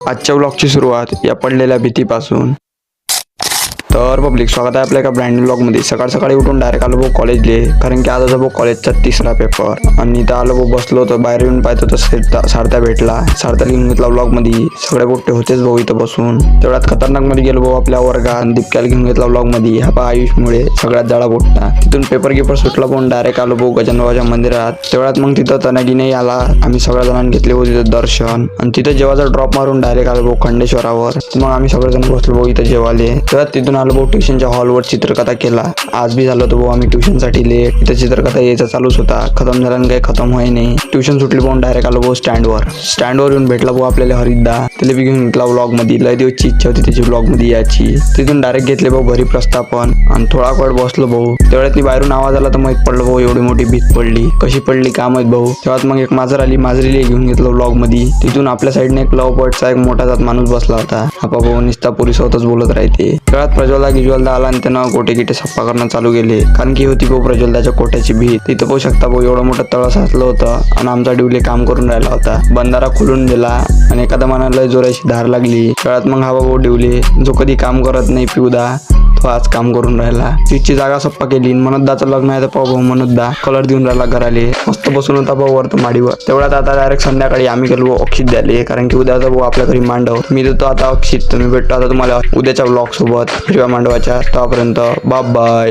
आजच्या व्लॉगची सुरुवात या पडलेल्या भीतीपासून. तर पब्लिक, स्वागत आहे आपल्या एका ब्रँड न्यू व्लॉगमध्ये. सकाळ सकाळी उठून डायरेक्ट आलो भाऊ कॉलेजले, कारण की आज होता भाऊ कॉलेजचा तिसरा पेपर. आणि इथं आलो भाऊ, बसलो होतो बाहेर येऊन पाहतो तर सारथा भेटला. सारथा घेऊन घेतला व्लॉगमध्ये. सगळे गोष्टी होतेच भाऊ इथं बसून. तेवढ्यात खतरनाक मध्ये गेलो भाऊ आपल्या वर्गात. दीपक्याला घेऊन घेतला व्लॉगमध्ये. हा पा आयुषमुळे सगळ्यात जाडा बोटता. तिथून पेपर गिपर पण डायरेक्ट आलो भाऊ गजानबाबाच्या मंदिरात. तेवढ्यात मग तिथं तनागिने आला. आम्ही सगळ्या जणांनी घेतले भाऊ तिथं दर्शन. आणि तिथं जेवायचा ड्रॉप मारून डायरेक्ट आलो भाऊ खंडेश्वरावर. मग आम्ही सगळेजण बसलो भाऊ इथं जेवाले. तेव्हा तिथून आलो भाऊ ट्युशनच्या हॉलवर चित्रकथा केला. आज बी झालो होतो भाऊ आम्ही ट्युशनसाठी लेट. इथं चित्रकथा यायचा चालूच होता. खतम झाला काही खतम व्हाय नाही. ट्युशन सुटली पाहून डायरेक्ट आलो भाऊ स्टँडवर येऊन भेटला भाऊ आपल्याला हरिदा. त्याला बी घेऊन घेतला व्लॉग मध्ये. लय दिवसची इच्छा होती त्याची व्लॉग मध्ये याची. तिथून डायरेक्ट घेतले भाऊ घरी प्रस्थापन. आणि थोडा वेळ बसलो भाऊ. तेवढ्यात बाहेरून आवाज आला तर माहित पडलं भाऊ एवढी मोठी भीत पडली. कशी पडली का माहित भाऊ. तेव्हाच मग एक मांजर आली. मांजरीला घेऊन घेतलं व्लॉग मध्ये. तिथून आपल्या साईडने एक लव बर्डचा एक मोठा जात माणूस बसला होता. आपा भाऊ निस्ता पुरी सोबतच बोलत राहते. तेव्हात प्रज्वलदा आला आणि त्यानं गोटे गिटे सप्पा करणं चालू केले. कारण की होती भाऊ प्रज्वलदाच्या कोट्याची भीत. तिथं पाहू शकता भाऊ एवढं मोठं तळ साचलं होतं. आणि आमचा डिवले काम करून राहिला होता. बंधारा खुलून गेला आणि एखादा मनाला जोराची धार लागली. तेव्हात मग हा भाऊ डिवले जो कधी काम करत नाही पिवदा, तो आज काम करून राहिला. तिची जागा सप्पा केली. मनोदाचं लग्न आहे तर पाहू भाऊ मनोदा कलर देऊन राहिला घराले. मस्त बसून होता भाऊ वर माडीवर. तेवढ्यात आता डायरेक्ट संध्याकाळी आम्ही गेलो अक्षित द्याले. कारण की उद्याचा भाऊ आपल्या घरी मांडव. मी देतो आता अक्षित. तुम्ही भेटतो आता तुम्हाला उद्याच्या व्लॉग सोबत हिरव्या मांडवाच्या. तोपर्यंत बाय बाय.